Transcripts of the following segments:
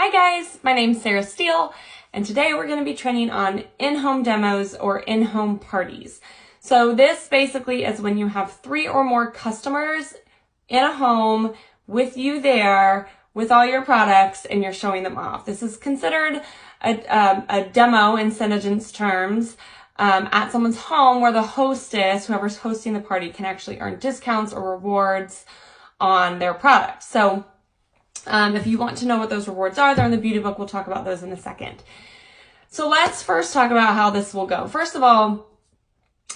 Hi guys, my name's Sarah Steele, and today we're going to be training on in-home demos or in-home parties. So this basically is when you have 3 or more customers in a home with you there with all your products and you're showing them off. This is considered a demo in Synergence terms at someone's home where the hostess, whoever's hosting the party, can actually earn discounts or rewards on their products. So if you want to know what those rewards are, they're in the beauty book. We'll talk about those in a second. So let's first talk about how this will go. First of all,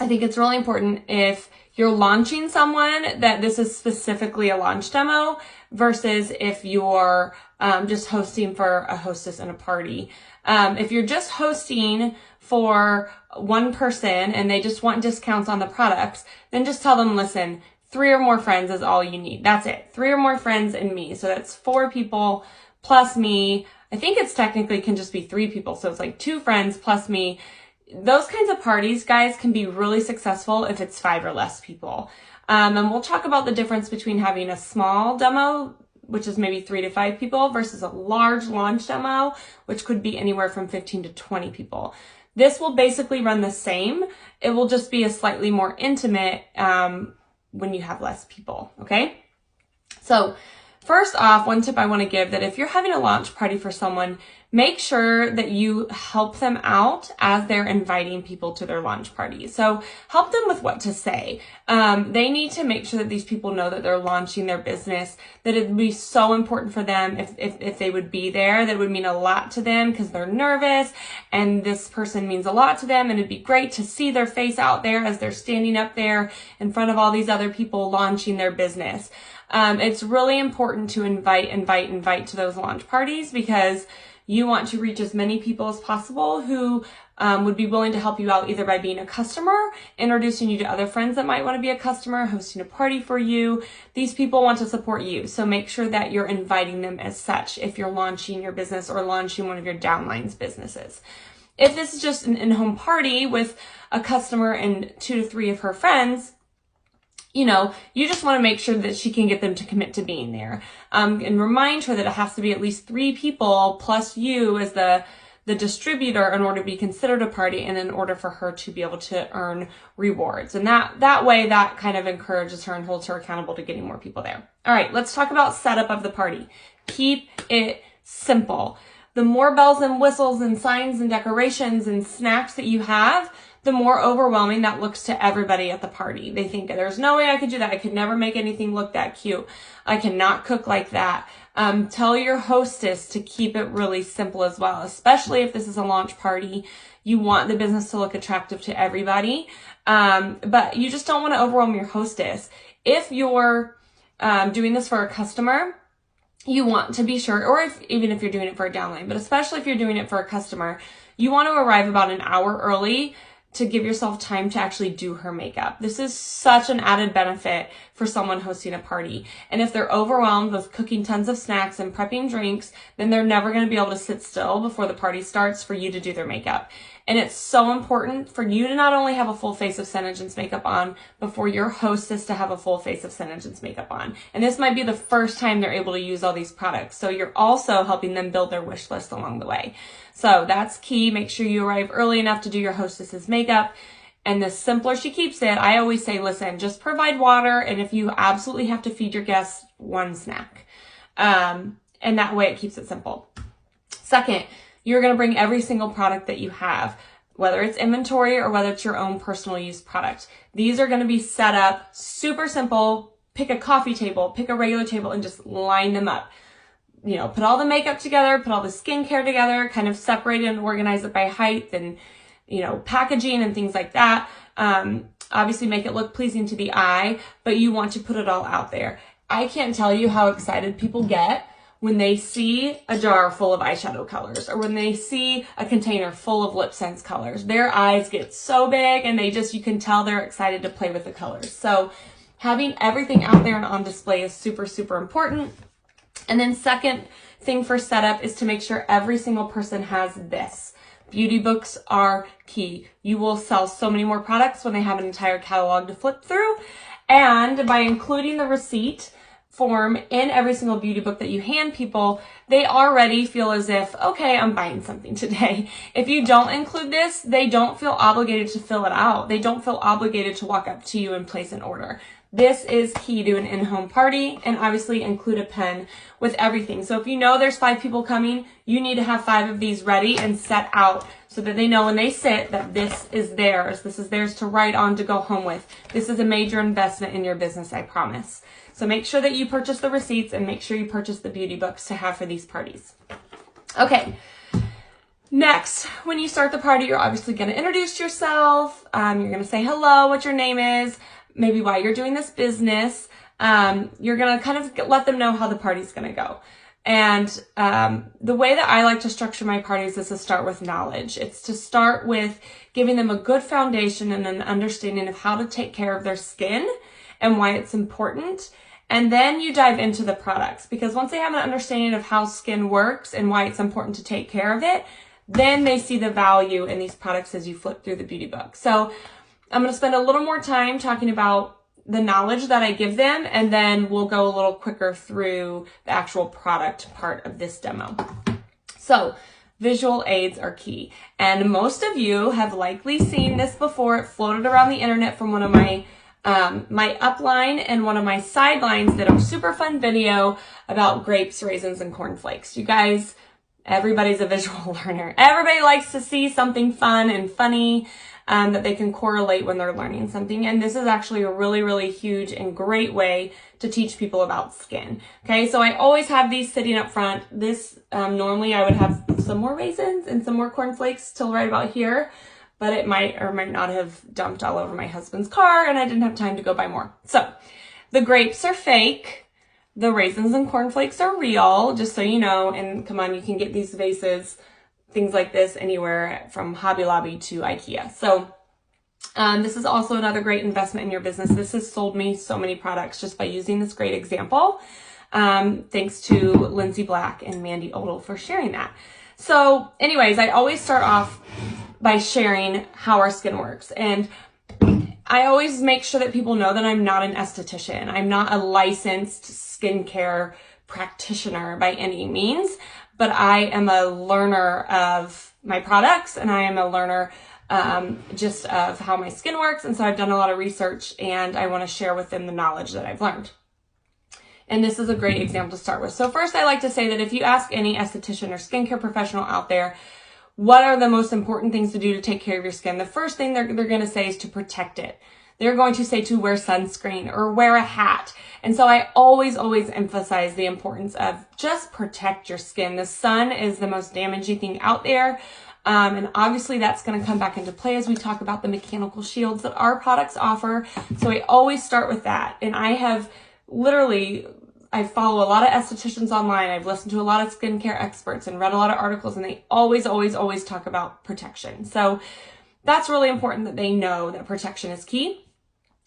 I think it's really important if you're launching someone that this is specifically a launch demo versus if you're just hosting for a hostess and a party. If you're just hosting for one person and they just want discounts on the products, then just tell them, listen, 3 or more friends is all you need. That's it. 3 or more friends and me. So that's 4 people plus me. I think it's technically can just be 3 people. So it's like 2 friends plus me. Those kinds of parties, guys, can be really successful if it's 5 or less people. And we'll talk about the difference between having a small demo, which is maybe 3 to 5 people, versus a large launch demo, which could be anywhere from 15 to 20 people. This will basically run the same. It will just be a slightly more intimate when you have less people, okay? So first off, one tip I want to give that if you're having a launch party for someone, make sure that you help them out as they're inviting people to their launch party. So help them with what to say. They need to make sure that these people know that they're launching their business, that it would be so important for them if they would be there, that it would mean a lot to them because they're nervous and this person means a lot to them, and it'd be great to see their face out there as they're standing up there in front of all these other people launching their business. It's really important to invite to those launch parties because you want to reach as many people as possible who would be willing to help you out either by being a customer, introducing you to other friends that might want to be a customer, hosting a party for you. These people want to support you. So make sure that you're inviting them as such if you're launching your business or launching one of your downlines businesses. If this is just an in-home party with a customer and 2 to 3 of her friends, you know, you just want to make sure that she can get them to commit to being there. And remind her that it has to be at least 3 people plus you as the distributor in order to be considered a party and in order for her to be able to earn rewards. And that way, that kind of encourages her and holds her accountable to getting more people there. All right, let's talk about setup of the party. Keep it simple. The more bells and whistles and signs and decorations and snacks that you have, the more overwhelming that looks to everybody at the party. They think, there's no way I could do that. I could never make anything look that cute. I cannot cook like that. Tell your hostess to keep it really simple as well, especially if this is a launch party. You want the business to look attractive to everybody, but you just don't want to overwhelm your hostess. If you're doing this for a customer, you want to be sure, or even if you're doing it for a downline, but especially if you're doing it for a customer, you want to arrive about an hour early to give yourself time to actually do her makeup. This is such an added benefit for someone hosting a party. And if they're overwhelmed with cooking tons of snacks and prepping drinks, then they're never going to be able to sit still before the party starts for you to do their makeup. And it's so important for you to not only have a full face of Synergence makeup on, but for your hostess to have a full face of Synergence makeup on. And this might be the first time they're able to use all these products. So you're also helping them build their wish list along the way. So that's key. Make sure you arrive early enough to do your hostess's makeup. And the simpler she keeps it, I always say, listen, just provide water. And if you absolutely have to feed your guests, 1 snack. And that way it keeps it simple. Second, you're going to bring every single product that you have, whether it's inventory or whether it's your own personal use product. These are going to be set up super simple. Pick a coffee table, pick a regular table, and just line them up. You know, put all the makeup together, put all the skincare together, kind of separate it and organize it by height and, you know, packaging and things like that. Obviously make it look pleasing to the eye, but you want to put it all out there. I can't tell you how excited people get when they see a jar full of eyeshadow colors or when they see a container full of Lip Sense colors. Their eyes get so big and you can tell they're excited to play with the colors. So having everything out there and on display is super, super important. And then second thing for setup is to make sure every single person has this. Beauty books are key. You will sell so many more products when they have an entire catalog to flip through. And by including the receipt form in every single beauty book that you hand people, they already feel as if, okay, I'm buying something today. If you don't include this, they don't feel obligated to fill it out. They don't feel obligated to walk up to you and place an order. This is key to an in-home party, and obviously include a pen with everything. So if you know there's 5 people coming, you need to have 5 of these ready and set out so that they know when they sit that this is theirs. This is theirs to write on, to go home with. This is a major investment in your business, I promise. So make sure that you purchase the receipts and make sure you purchase the beauty books to have for these parties. Okay. Next, when you start the party, you're obviously going to introduce yourself. You're going to say hello, what your name is, maybe why you're doing this business. You're going to kind of let them know how the party's going to go. And the way that I like to structure my parties is to start with knowledge. It's to start with giving them a good foundation and an understanding of how to take care of their skin and why it's important. And then you dive into the products, because once they have an understanding of how skin works and why it's important to take care of it, then they see the value in these products as you flip through the beauty book. So I'm going to spend a little more time talking about the knowledge that I give them, and then we'll go a little quicker through the actual product part of this demo. So visual aids are key. And most of you have likely seen this before. It floated around the internet from one of my upline and one of my sidelines did a super fun video about grapes, raisins, and cornflakes. You guys, everybody's a visual learner. Everybody likes to see something fun and funny that they can correlate when they're learning something. And this is actually a really, really huge and great way to teach people about skin. Okay, so I always have these sitting up front. This, normally I would have some more raisins and some more cornflakes till right about here, but it might or might not have dumped all over my husband's car and I didn't have time to go buy more. So the grapes are fake. The raisins and cornflakes are real, just so you know. And come on, you can get these vases, things like this, anywhere from Hobby Lobby to IKEA. So this is also another great investment in your business. This has sold me so many products just by using this great example. Thanks to Lindsay Black and Mandy Odell for sharing that. So anyways, I always start off by sharing how our skin works. And I always make sure that people know that I'm not an esthetician. I'm not a licensed skincare practitioner by any means, but I am a learner of my products, and I am a learner just of how my skin works. And so I've done a lot of research, and I want to share with them the knowledge that I've learned. And this is a great example to start with. So first, I like to say that if you ask any esthetician or skincare professional out there, what are the most important things to do to take care of your skin? The first thing they're going to say is to protect it. They're going to say to wear sunscreen or wear a hat. And so I always emphasize the importance of just protect your skin. The sun is the most damaging thing out there. And obviously that's going to come back into play as we talk about the mechanical shields that our products offer. So I always start with that. And I have I follow a lot of estheticians online. I've listened to a lot of skincare experts and read a lot of articles, and they always talk about protection. So that's really important that they know that protection is key.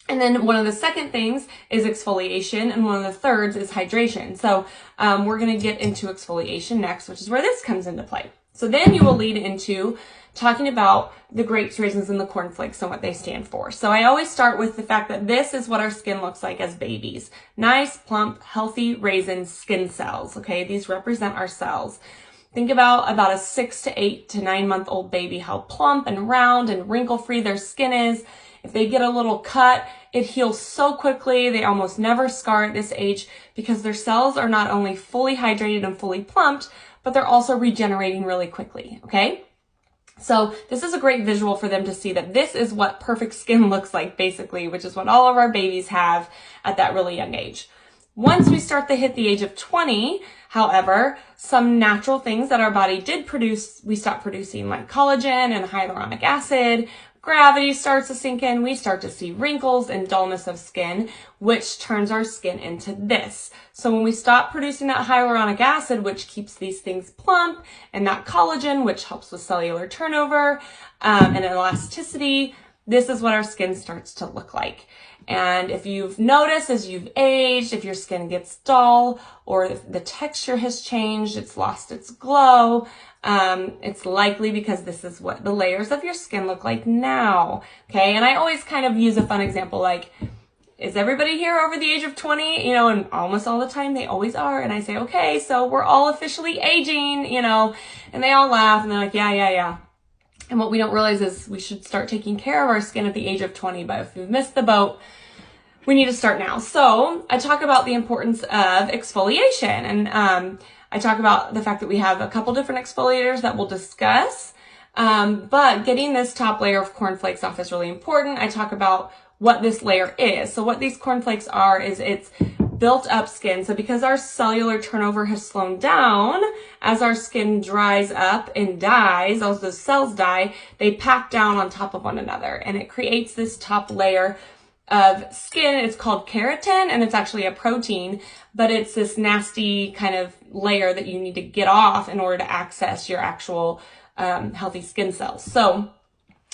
And then one of the second things is exfoliation, and one of the thirds is hydration. So we're going to get into exfoliation next, which is where this comes into play. So then you will lead into talking about the grapes, raisins, and the cornflakes and what they stand for. So I always start with the fact that this is what our skin looks like as babies. Nice, plump, healthy raisin skin cells, okay? These represent our cells. Think about a 6 to 8 to 9 month old baby, how plump and round and wrinkle-free their skin is. If they get a little cut, it heals so quickly. They almost never scar at this age because their cells are not only fully hydrated and fully plumped, but they're also regenerating really quickly, okay? So this is a great visual for them to see that this is what perfect skin looks like, basically, which is what all of our babies have at that really young age. Once we start to hit the age of 20, however, some natural things that our body did produce, we stop producing, like collagen and hyaluronic acid. Gravity starts to sink in. We start to see wrinkles and dullness of skin, which turns our skin into this. So when we stop producing that hyaluronic acid, which keeps these things plump, and that collagen, which helps with cellular turnover and elasticity, this is what our skin starts to look like. And if you've noticed as you've aged, if your skin gets dull or if the texture has changed, it's lost its glow, it's likely because this is what the layers of your skin look like now. Okay. And I always kind of use a fun example, like is everybody here over the age of 20? You know, and almost all the time they always are. And I say, okay, so we're all officially aging, you know, and they all laugh and they're like, yeah. And what we don't realize is we should start taking care of our skin at the age of 20, but if we've missed the boat, we need to start now. So I talk about the importance of exfoliation, and I talk about the fact that we have a couple different exfoliators that we'll discuss, but getting this top layer of cornflakes off is really important. I talk about what this layer is. So what these cornflakes are is it's built up skin. So because our cellular turnover has slowed down, as our skin dries up and dies, as those cells die, they pack down on top of one another, and it creates this top layer of skin. It's called keratin, and it's actually a protein, but it's this nasty kind of layer that you need to get off in order to access your actual healthy skin cells. So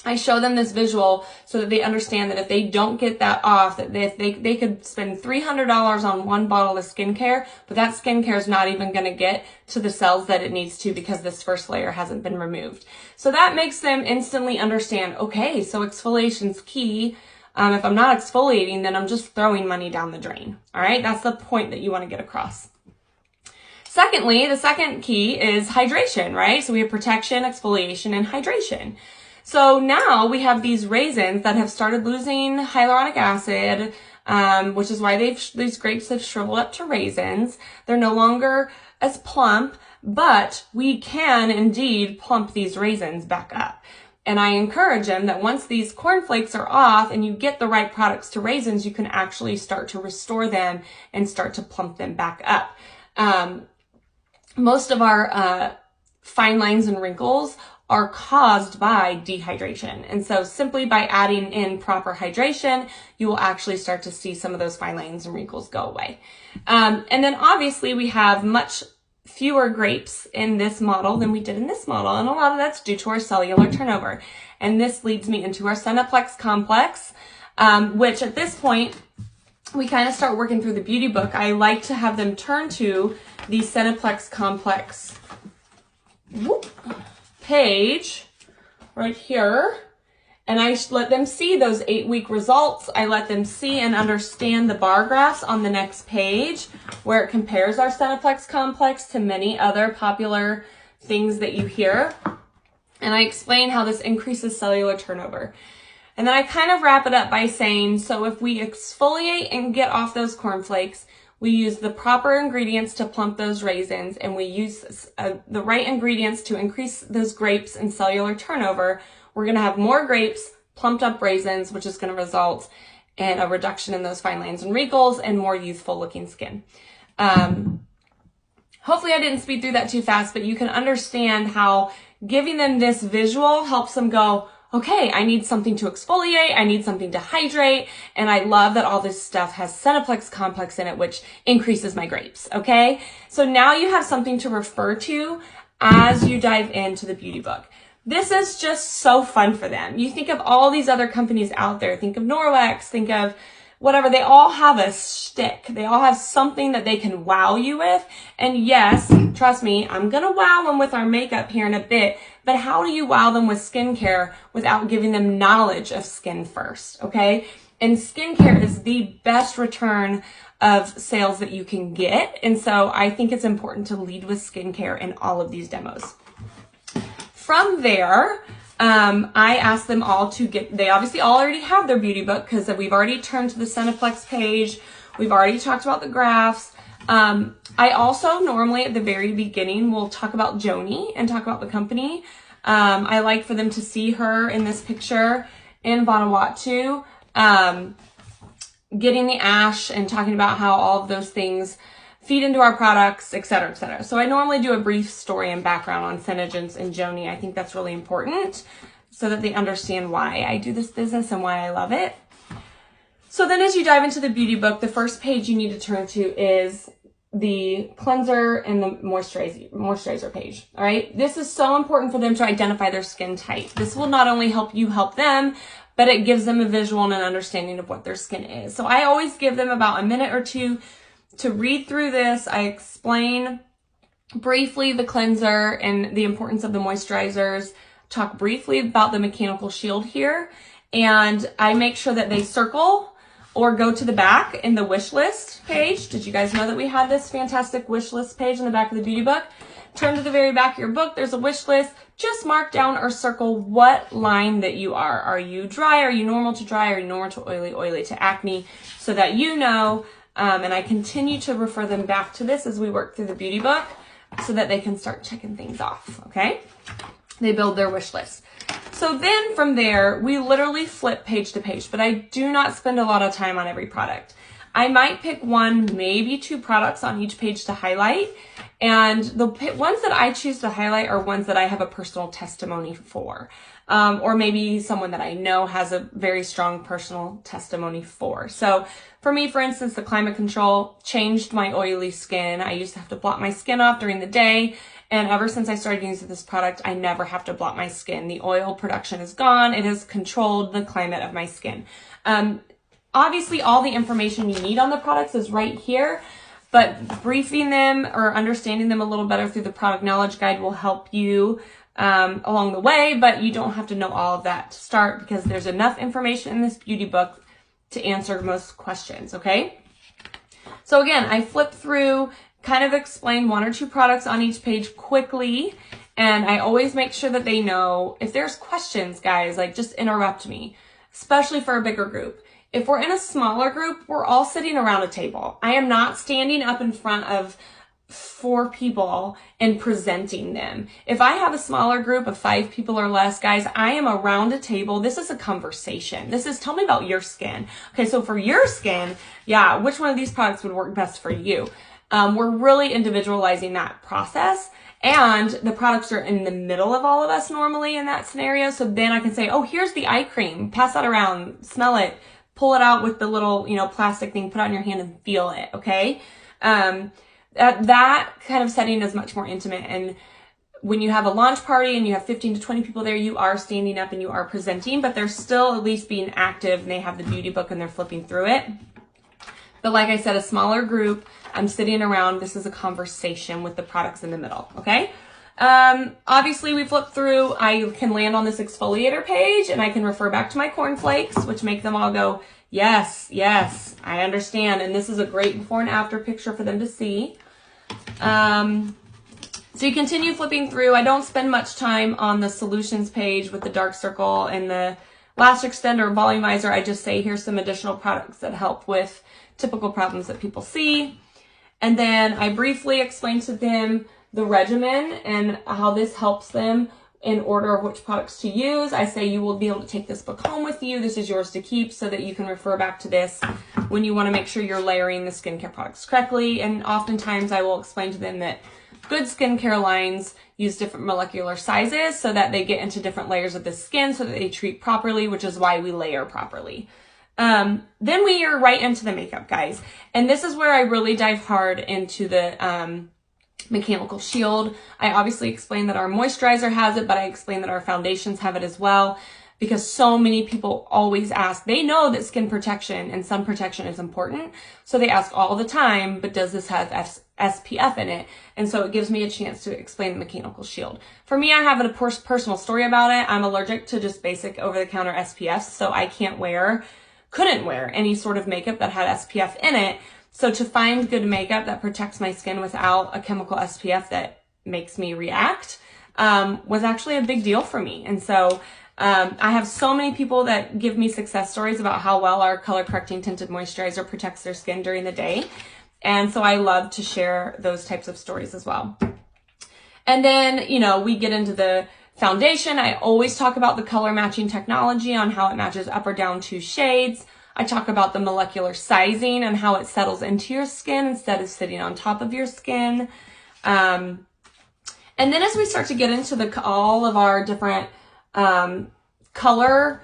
I show them this visual so that they understand that if they don't get that off, that they could spend $300 on one bottle of skincare, but that skincare is not even going to get to the cells that it needs to because this first layer hasn't been removed. So that makes them instantly understand, okay, so exfoliation's key. If I'm not exfoliating, then I'm just throwing money down the drain. All right, that's the point that you want to get across. Secondly, the second key is hydration, right? So we have protection, exfoliation, and hydration. So now we have these raisins that have started losing hyaluronic acid, which is why these grapes have shriveled up to raisins. They're no longer as plump, but we can indeed plump these raisins back up. And I encourage them that once these cornflakes are off and you get the right products to raisins, you can actually start to restore them and start to plump them back up. Most of our fine lines and wrinkles are caused by dehydration. And so simply by adding in proper hydration, you will actually start to see some of those fine lines and wrinkles go away. And then obviously we have much fewer grapes in this model than we did in this model. And a lot of that's due to our cellular turnover. And this leads me into our Cineplex complex, which at this point, we kind of start working through the beauty book. I like to have them turn to the Cineplex complex page right here, and I let them see those 8-week results. I let them see and understand the bar graphs on the next page where it compares our Cineplex complex to many other popular things that you hear, and I explain how this increases cellular turnover. And then I kind of wrap it up by saying, so if we exfoliate and get off those cornflakes, we use the proper ingredients to plump those raisins, and we use the right ingredients to increase those grapes and cellular turnover, we're going to have more grapes, plumped up raisins, which is going to result in a reduction in those fine lines and wrinkles and more youthful looking skin. Hopefully I didn't speed through that too fast, but you can understand how giving them this visual helps them go, okay, I need something to exfoliate, I need something to hydrate, and I love that all this stuff has Cineplex complex in it, which increases my grapes, okay? So now you have something to refer to as you dive into the beauty book. This is just so fun for them. You think of all these other companies out there, think of Norwex, think of whatever, they all have a shtick. They all have something that they can wow you with. And yes, trust me, I'm gonna wow them with our makeup here in a bit, but how do you wow them with skincare without giving them knowledge of skin first, okay? And skincare is the best return of sales that you can get. And so I think it's important to lead with skincare in all of these demos. From there, I asked them all to they obviously all already have their beauty book because we've already turned to the Cineplex page. We've already talked about the graphs. I also normally at the very beginning will talk about Joni and talk about the company. I like for them to see her in this picture in Vanuatu, getting the ash and talking about how all of those things feed into our products, et cetera, et cetera. So I normally do a brief story and background on Senegence and Joni. I think that's really important so that they understand why I do this business and why I love it. So then as you dive into the beauty book, the first page you need to turn to is the cleanser and the moisturizer page. All right. This is so important for them to identify their skin type. This will not only help you help them, but it gives them a visual and an understanding of what their skin is. So I always give them about a minute or two to read through this. I explain briefly the cleanser and the importance of the moisturizers, talk briefly about the mechanical shield here, and I make sure that they circle or go to the back in the wish list page. Did you guys know that we had this fantastic wish list page in the back of the beauty book? Turn to the very back of your book. There's a wish list. Just mark down or circle what line that you are. Are you dry? Are you normal to dry? Are you normal to oily, oily to acne? So that you know, and I continue to refer them back to this as we work through the beauty book so that they can start checking things off, okay? They build their wish list. So then from there, we literally flip page to page, but I do not spend a lot of time on every product. I might pick one, maybe two products on each page to highlight. And the ones that I choose to highlight are ones that I have a personal testimony for. Or maybe someone that I know has a very strong personal testimony for. So for me, for instance, the Climate Control changed my oily skin. I used to have to blot my skin off during the day. And ever since I started using this product, I never have to blot my skin. The oil production is gone. It has controlled the climate of my skin. Obviously, all the information you need on the products is right here, but briefing them or understanding them a little better through the product knowledge guide will help you along the way, but you don't have to know all of that to start because there's enough information in this beauty book to answer most questions, okay? So again, I flip through, kind of explain one or two products on each page quickly, and I always make sure that they know if there's questions, guys, like just interrupt me, especially for a bigger group. If we're in a smaller group, we're all sitting around a table. I am not standing up in front of 4 people and presenting them. If I have a smaller group of 5 people or less, guys, I am around a table. This is a conversation. This is, tell me about your skin. Okay, so for your skin, yeah, which one of these products would work best for you? We're really individualizing that process. And the products are in the middle of all of us normally in that scenario. So then I can say, oh, here's the eye cream. Pass that around, smell it. Pull it out with the little, plastic thing, put it on your hand and feel it, okay? That kind of setting is much more intimate. And when you have a launch party and you have 15 to 20 people there, you are standing up and you are presenting, but they're still at least being active and they have the beauty book and they're flipping through it. But like I said, a smaller group, I'm sitting around. This is a conversation with the products in the middle, okay? Obviously we flip through, I can land on this exfoliator page and I can refer back to my cornflakes, which make them all go, yes, yes, I understand. And this is a great before and after picture for them to see. So you continue flipping through. I don't spend much time on the solutions page with the dark circle and the lash extender or volumizer. I just say, here's some additional products that help with typical problems that people see. And then I briefly explain to them the regimen and how this helps them in order of which products to use. I say you will be able to take this book home with you. This is yours to keep so that you can refer back to this when you want to make sure you're layering the skincare products correctly. And oftentimes I will explain to them that good skincare lines use different molecular sizes so that they get into different layers of the skin so that they treat properly, which is why we layer properly. Then we are right into the makeup, guys. And this is where I really dive hard into the Mechanical Shield. I obviously explain that our moisturizer has it, but I explain that our foundations have it as well because so many people always ask. They know that skin protection and sun protection is important, so they ask all the time, but does this have SPF in it? And so it gives me a chance to explain the Mechanical Shield. For me, I have a personal story about it. I'm allergic to just basic over-the-counter SPFs, so I couldn't wear any sort of makeup that had SPF in it. So to find good makeup that protects my skin without a chemical SPF that makes me react was actually a big deal for me. And so I have so many people that give me success stories about how well our color correcting tinted moisturizer protects their skin during the day. And so I love to share those types of stories as well. And then, we get into the foundation. I always talk about the color matching technology on how it matches up or down 2 shades. I talk about the molecular sizing and how it settles into your skin instead of sitting on top of your skin. And then as we start to get into all of our different color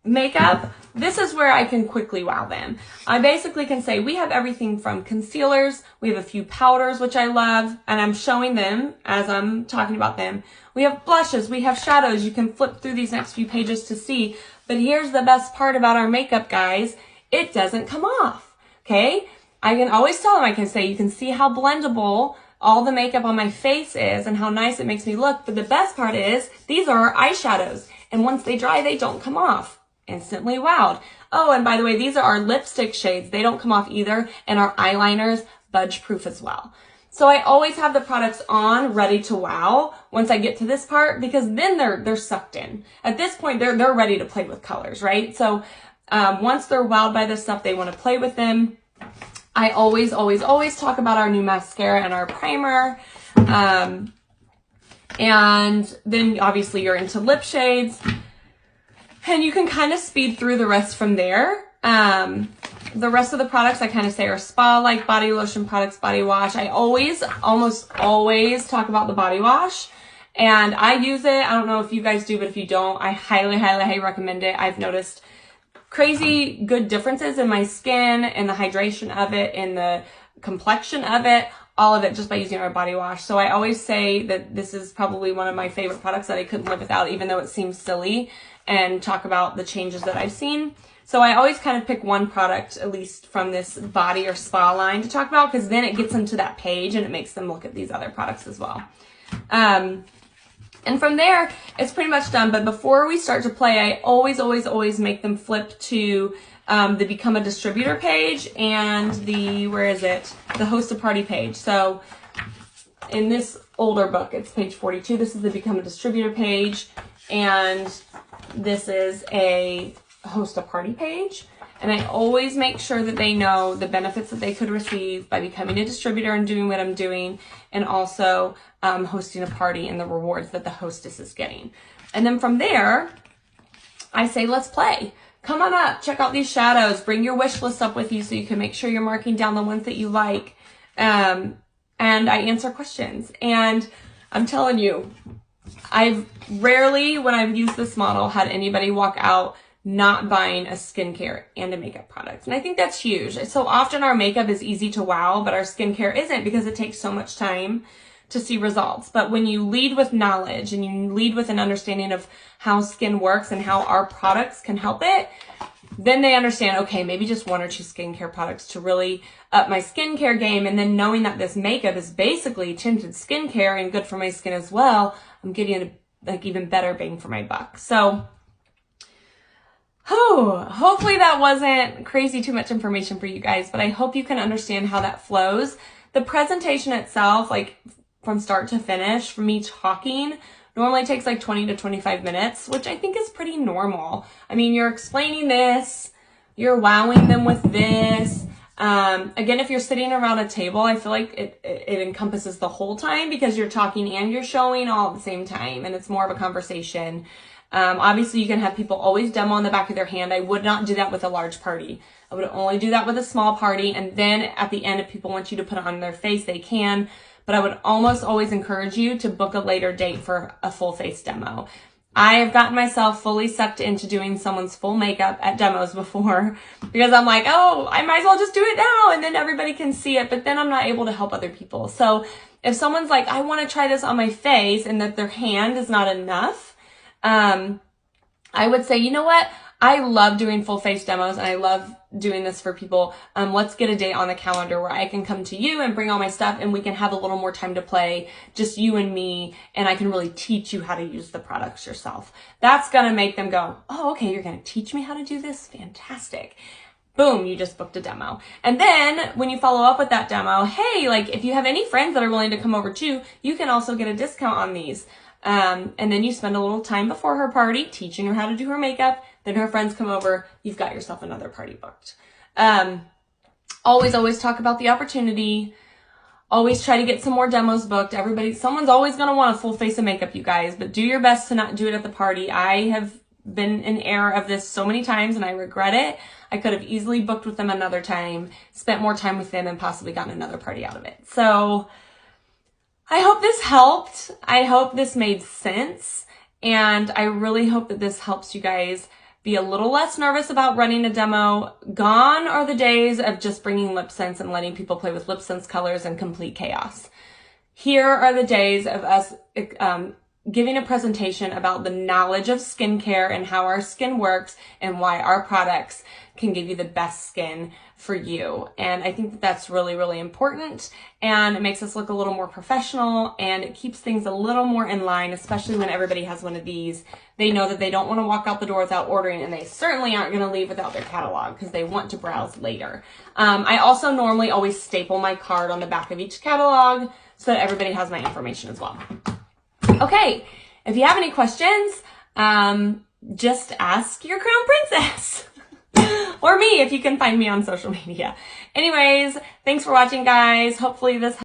makeup, this is where I can quickly wow them. I basically can say we have everything from concealers, we have a few powders, which I love, and I'm showing them as I'm talking about them. We have blushes, we have shadows. You can flip through these next few pages to see. But here's the best part about our makeup, guys. It doesn't come off, okay? I can always tell them, I can say, you can see how blendable all the makeup on my face is and how nice it makes me look. But the best part is these are our eyeshadows. And once they dry, they don't come off. instantly wowed. Oh, and by the way, these are our lipstick shades. They don't come off either, and our eyeliners, budge proof as well. So I always have the products on, ready to wow once I get to this part, because then they're sucked in. At this point, they're ready to play with colors, right? So once they're wowed by this stuff, they want to play with them. I always talk about our new mascara and our primer. And then obviously you're into lip shades, and you can kind of speed through the rest from there. The rest of the products I kind of say are spa-like body lotion products, body wash. I almost always talk about the body wash, and I use it. I don't know if you guys do, but if you don't, I highly recommend it. I've noticed crazy good differences in my skin, in the hydration of it, in the complexion of it, all of it just by using our body wash. So I always say that this is probably one of my favorite products that I couldn't live without, even though it seems silly, and talk about the changes that I've seen. So I always kind of pick one product, at least from this body or spa line, to talk about, because then it gets them to that page and it makes them look at these other products as well. And from there, it's pretty much done. But before we start to play, I always make them flip to the Become a Distributor page and the, the Host a Party page. So in this older book, it's page 42. This is the Become a Distributor page, and this is a Host a Party page. And I always make sure that they know the benefits that they could receive by becoming a distributor and doing what I'm doing, and also hosting a party and the rewards that the hostess is getting. And then from there, I say, let's play. Come on up, check out these shadows, bring your wish list up with you so you can make sure you're marking down the ones that you like. And I answer questions. And I'm telling you, I've rarely, when I've used this model, had anybody walk out not buying a skincare and a makeup product. And I think that's huge. So often our makeup is easy to wow, but our skincare isn't, because it takes so much time to see results. But when you lead with knowledge and you lead with an understanding of how skin works and how our products can help it, then they understand, okay, maybe just one or two skincare products to really up my skincare game. And then knowing that this makeup is basically tinted skincare and good for my skin as well, I'm getting like even better bang for my buck. So hopefully that wasn't crazy too much information for you guys, but I hope you can understand how that flows. The presentation itself, like from start to finish, for me talking, normally takes like 20 to 25 minutes, which I think is pretty normal. I mean, you're explaining this, you're wowing them with this. Again, if you're sitting around a table, I feel like it encompasses the whole time, because you're talking and you're showing all at the same time, and it's more of a conversation. Obviously you can have people always demo on the back of their hand. I would not do that with a large party. I would only do that with a small party. And then at the end, if people want you to put it on their face, they can. But I would almost always encourage you to book a later date for a full face demo. I have gotten myself fully sucked into doing someone's full makeup at demos before, because I'm like, oh, I might as well just do it now, and then everybody can see it, but then I'm not able to help other people. So if someone's like, I want to try this on my face, and that their hand is not enough, I would say, you know what? I love doing full face demos, and I love doing this for people. Let's get a date on the calendar where I can come to you and bring all my stuff, and we can have a little more time to play, just you and me, and I can really teach you how to use the products yourself. That's gonna make them go, oh, okay, you're gonna teach me how to do this? Fantastic. Boom, you just booked a demo. And then when you follow up with that demo, hey, like if you have any friends that are willing to come over too, you can also get a discount on these. And then you spend a little time before her party teaching her how to do her makeup. Then her friends come over. You've got yourself another party booked. Always talk about the opportunity. Always try to get some more demos booked. Someone's always going to want a full face of makeup, you guys, but do your best to not do it at the party. I have been in error of this so many times, and I regret it. I could have easily booked with them another time, spent more time with them, and possibly gotten another party out of it. So I hope this helped. I hope this made sense. And I really hope that this helps you guys be a little less nervous about running a demo. Gone are the days of just bringing lip sense and letting people play with lip sense colors and complete chaos. Here are the days of us giving a presentation about the knowledge of skincare and how our skin works and why our products can give you the best skin for you. And I think that that's really, really important, and it makes us look a little more professional, and it keeps things a little more in line, especially when everybody has one of these. They know that they don't want to walk out the door without ordering, and they certainly aren't going to leave without their catalog because they want to browse later. I also normally always staple my card on the back of each catalog so that everybody has my information as well. Okay, if you have any questions, just ask your crown princess. Or me, if you can find me on social media. Anyways, thanks for watching, guys. Hopefully this